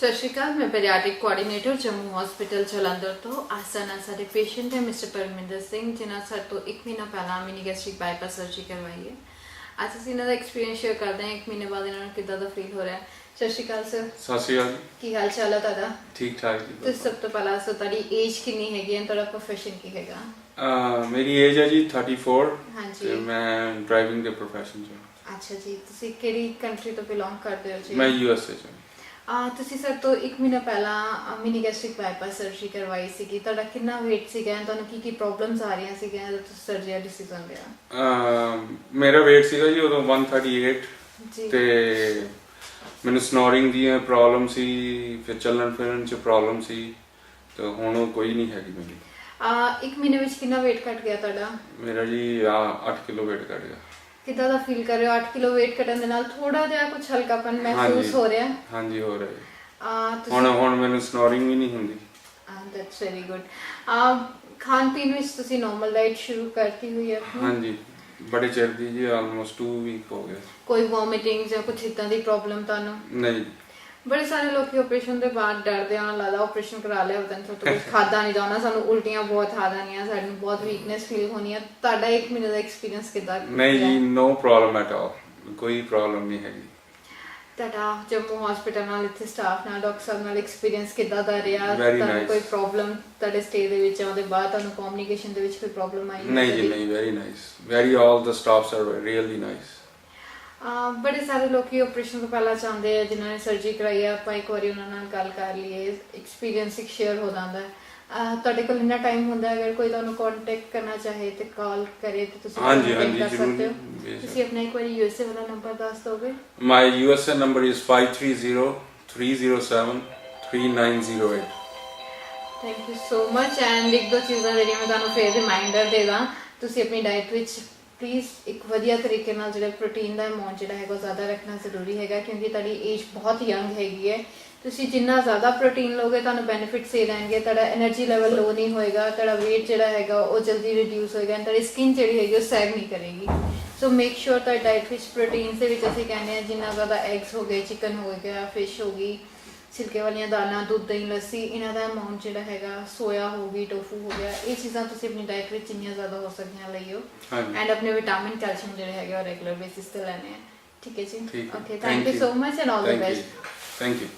ਸਤਿ ਸ਼੍ਰੀ ਅਕਾਲ, मैं paediatric coordinator Jammu hospital Jalandhar तो आज साडे पेशेंट है मिस्टर परमिंदर सिंह जिन्होंने ਸਾਡੇ ਤੋਂ 1 ਮਹੀਨਾ ਪਹਿਲਾਂ ਮਿਨੀ ਗੈਸਟ੍ਰਿਕ ਬਾਈਪਾਸ ਸਰਜਰੀ ਕਰਵਾਈ ਹੈ। ਅੱਜ ਅਸੀਂ ਇਹਨਾਂ ਦਾ ਐਕਸਪੀਰੀਅੰਸ ਸ਼ੇਅਰ ਕਰਦੇ ਹਾਂ 1 ਮਹੀਨੇ ਬਾਅਦ ਇਹਨਾਂ ਨੂੰ ਕਿੱਦਾਂ ਦਾ ਫੀਲ ਹੋ ਰਿਹਾ ਹੈ। ਸਤਿ ਸ਼੍ਰੀ ਅਕਾਲ ਸਰ। ਸਤਿ ਸ਼੍ਰੀ ਅਕਾਲ। ਕੀ ਹਾਲ ਚਾਲ ਹੈ ਤੁਹਾਡਾ? ਠੀਕ ਠਾਕ ਜੀ। ਤੇ ਸਭ ਤੋਂ ਪਹਿਲਾਂ ਸੋ ਤੁਹਾਡੀ ਏਜ ਕਿੰਨੀ ਹੈਗੀ ਹੈ, ਤੁਹਾਡਾ ਪ੍ਰੋਫੈਸ਼ਨ ਕੀ ਹੈਗਾ? ਮੇਰੀ ਏਜ ਹੈ ਜੀ 34। ਹਾਂਜੀ। ਤੇ ਮੈਂ ਡਰਾਈਵਿੰਗ ਦੇ ਪ੍ਰੋਫੈਸ਼ਨ 'ਚ ਹਾਂ। ਅੱਛਾ ਜੀ, ਤੁਸੀਂ ਕਿਹੜੀ ਕੰਟਰੀ ਤੋਂ ਬਿਲੋਂਗ ਕਰਦੇ ਹੋ ਜੀ? ਮੈਂ USA 'ਚ ਹਾਂ। ਤੁਸੀਂ ਸਰ ਤੋਂ 1 ਮਹੀਨਾ ਪਹਿਲਾਂ ਮਿਨੀ ਗੈਸਟ੍ਰਿਕ ਬਾਈਪਾਸ ਸਰਜਰੀ ਕਰਵਾਈ ਸੀਗੀ। ਤੁਹਾਡਾ ਕਿੰਨਾ weight ਸੀਗਾ, ਤੁਹਾਨੂੰ ਕੀ ਕੀ ਪ੍ਰੋਬਲਮਸ ਆ ਰਹੀਆਂ ਸੀਗੀਆਂ ਜਦੋਂ ਤੁਸੀਂ ਸਰਜਰੀ ਦਾ ਡਿਸੀਜਨ ਲਿਆ? ਮੇਰਾ weight ਸੀਗਾ ਜੀ ਉਦੋਂ 138 ਜੀ। ਤੇ ਮੈਨੂੰ ਸਨੋਰਿੰਗ ਦੀ ਪ੍ਰੋਬਲਮ ਸੀ, ਫਿਰ ਚੱਲਣ ਫਿਰਨ 'ਚ ਪ੍ਰੋਬਲਮ ਸੀ, ਤੇ ਹੁਣ ਉਹ ਕੋਈ ਨਹੀਂ ਹੈਗੀ ਮੇਰੀ। 1 ਮਹੀਨੇ ਵਿੱਚ ਕਿੰਨਾ weight ਘਟ ਗਿਆ ਤੁਹਾਡਾ? ਮੇਰਾ ਜੀ 8 ਕਿਲੋ weight ਘਟ ਗਿਆ। ਕਿੱਦਾਂ ਦਾ ਫੀਲ ਕਰ ਰਹੇ ਹੋ? 8 ਕਿਲੋ weight ਘਟਣ ਦੇ ਨਾਲ ਥੋੜਾ ਜਿਹਾ ਕੁਝ ਹਲਕਾਪਨ ਮਹਿਸੂਸ ਹੋ ਰਿਹਾ? ਹਾਂਜੀ ਹੋ ਰਿਹਾ ਹੈ। ਹੁਣ ਮੈਨੂੰ ਸਨੋਰਿੰਗ ਵੀ ਨਹੀਂ ਹੁੰਦੀ। That's very good. ਖਾਣ ਪੀਣ ਵਿੱਚ ਤੁਸੀਂ ਨਾਰਮਲ ਡਾਈਟ ਸ਼ੁਰੂ ਕਰਤੀ ਹੋਈ ਹੈ ਆਪਣੀ? ਹਾਂਜੀ, ਬੜੇ ਚਿਰ ਦੀ ਜੀ, ਆਲਮੋਸਟ 2 ਵੀਕ ਹੋ ਗਏ। ਕੋਈ ਵੋਮਿਟਿੰਗ ਜਾਂ ਕੁਝ ਇਦਾਂ ਦੀ ਪ੍ਰੋਬਲਮ ਤੁਹਾਨੂੰ? ਨਹੀਂ। ਬੜੇ ਸਾਰੇ ਲੋਕੀ ਆਪਰੇਸ਼ਨ ਦੇ ਬਾਅਦ ਡਰਦੇ ਆ, ਲੱਗਦਾ ਆਪਰੇਸ਼ਨ ਕਰਾ ਲਿਆ ਪਤਾ ਨਹੀਂ ਕੁਝ ਖਾਦਾ ਨਹੀਂ ਜਾਣਾ, ਸਾਨੂੰ ਉਲਟੀਆਂ ਬਹੁਤ ਆ ਜਾਣੀਆਂ, ਸਾਨੂੰ ਬਹੁਤ ਵੀਕਨੈਸ ਫੀਲ ਹੋਣੀ ਹੈ। ਤੁਹਾਡਾ 1 ਮਹੀਨੇ ਦਾ ਐਕਸਪੀਰੀਅੰਸ ਕਿੱਦਾਂ? ਨਹੀਂ ਜੀ, ਨੋ ਪ੍ਰੋਬਲਮ ਐਟ ਆਲ, ਕੋਈ ਪ੍ਰੋਬਲਮ ਨਹੀਂ ਹੈਗੀ। ਤੁਹਾਡਾ ਜੰਮੂ ਹਸਪੀਟਲ ਨਾਲ, ਇੱਥੇ ਸਟਾਫ ਨਾਲ, ਡਾਕਟਰ ਸਾਹਿਬ ਨਾਲ ਐਕਸਪੀਰੀਅੰਸ ਕਿੱਦਾਂ ਦਾ ਰਿਹਾ? Very ਤੁਹਾਨੂੰ nice. ਕੋਈ ਪ੍ਰੋਬਲਮ ਤੁਹਾਡੇ ਸਟੇ ਦੇ ਵਿੱਚ ਆਉਂਦੇ ਬਾਅਦ ਤੁਹਾਨੂੰ ਕਮਿਊਨੀਕੇਸ਼ਨ ਦੇ ਵਿੱਚ ਕੋਈ ਪ੍ਰੋਬਲਮ ਆਈ? ਨਹੀਂ ਜੀ ਨਹੀਂ, very nice, very all the staffs are really nice. ਬੜੇ ਸਾਰੇ ਲੋਕੀ ਆਪਰੇਸ਼ਨ ਤੋਂ ਪਹਿਲਾਂ ਚਾਹੁੰਦੇ ਆ ਜਿਨ੍ਹਾਂ ਨੇ ਸਰਜਰੀ ਕਰਾਈ ਆ, ਆਪਾਂ ਇੱਕ ਵਾਰੀ ਉਹਨਾਂ ਨਾਲ ਗੱਲ ਕਰ ਲਈਏ, ਐਕਸਪੀਰੀਅੰਸ ਇੱਕ ਸ਼ੇਅਰ ਹੋ ਜਾਂਦਾ ਹੈ। ਤੁਹਾਡੇ ਕੋਲ ਇੰਨਾ ਟਾਈਮ ਹੁੰਦਾ ਅਗਰ ਕੋਈ ਤੁਹਾਨੂੰ ਕੰਟੈਕਟ ਕਰਨਾ ਚਾਹੇ ਤੇ ਕਾਲ ਕਰੇ ਤੇ ਤੁਸੀਂ ਹਾਂਜੀ contact ਕਰ ਸਕਦੇ ਹੋ? ਜ਼ਰੂਰ। ਤੁਸੀਂ ਆਪਣਾ ਇੱਕ ਵਾਰੀ USA ਵਾਲਾ ਨੰਬਰ ਦੱਸ ਦੋਗੇ? ਮਾਈ USA number is 5303073908। Thank you so much. And ਇੱਕ ਦੋ ਚੀਜ਼ਾਂ ਜਿਹੜੀਆਂ ਮੈਂ ਤੁਹਾਨੂੰ ਫੇਰ ਰਿਮਾਈਂਡਰ ਦੇ ਦਾਂ, ਤੁਸੀਂ ਆਪਣੀ ਡਾਈਟ ਵਿੱਚ ਪਲੀਜ਼ ਇੱਕ ਵਧੀਆ ਤਰੀਕੇ ਨਾਲ ਜਿਹੜਾ ਪ੍ਰੋਟੀਨ ਦਾ ਅਮਾਉਂਟ ਜਿਹੜਾ ਹੈਗਾ ਉਹ ਜ਼ਿਆਦਾ ਰੱਖਣਾ ਜ਼ਰੂਰੀ ਹੈਗਾ, ਕਿਉਂਕਿ ਤੁਹਾਡੀ ਏਜ ਬਹੁਤ ਯੰਗ ਹੈਗੀ ਹੈ। ਤੁਸੀਂ ਜਿੰਨਾ ਜ਼ਿਆਦਾ ਪ੍ਰੋਟੀਨ ਲਓਗੇ ਤੁਹਾਨੂੰ ਬੈਨੀਫਿਟਸ ਇਹ ਰਹਿਣਗੇ, ਤੁਹਾਡਾ એનર્ਜੀ ਲੈਵਲ ਲੋ ਨਹੀਂ ਹੋਏਗਾ, ਤੁਹਾਡਾ weight ਜਿਹੜਾ ਹੈਗਾ ਉਹ ਜਲਦੀ ਰਿਡਿਊਸ ਹੋਏਗਾ, ਤੁਹਾਡੀ ਸਕਿਨ ਜਿਹੜੀ ਹੈਗੀ ਉਹ ਸੈਗ ਨਹੀਂ ਕਰੇਗੀ। ਸੋ ਮੇਕ ਸ਼ੋਰ ਤੁਹਾਡੀ ਡਾਈਟ ਵਿੱਚ ਪ੍ਰੋਟੀਨ ਦੇ ਵਿੱਚ ਅਸੀਂ ਕਹਿੰਦੇ ਹਾਂ ਜਿੰਨਾ ਜ਼ਿਆਦਾ ਐਗਸ ਹੋ ਗਏ, ਚਿਕਨ ਹੋ ਗਿਆ, ਫਿਸ਼ ਹੋ ਗਈ, ਛਿਲਕੇ ਵਾਲੀਆਂ ਦਾਲਾਂ, ਦੁੱਧ, ਦਹੀਂ, ਲੱਸੀ, ਇਹਨਾਂ ਦਾ ਅਮਾਉਂਟ ਜਿਹੜਾ ਹੈਗਾ, ਸੋਇਆ ਹੋ ਗਈ, ਟੋਫੂ ਹੋ ਗਿਆ, ਇਹ ਚੀਜ਼ਾਂ ਤੁਸੀਂ ਆਪਣੀ ਡਾਈਟ ਵਿੱਚ ਜਿੰਨੀਆਂ ਜ਼ਿਆਦਾ ਹੋ ਸਕਦੀਆਂ ਲਈਓ। ਐਂਡ ਆਪਣੇ ਵਿਟਾਮਿਨ, ਕੈਲਸ਼ੀਅਮ ਜਿਹੜੇ ਹੈਗੇ ਉਹ ਰੈਗੂਲਰ ਬੇਸਿਸ ਤੇ ਲੈਣੇ ਆ। ਠੀਕ ਹੈ ਜੀ? Okay, thank you so much and all the best. Thank you.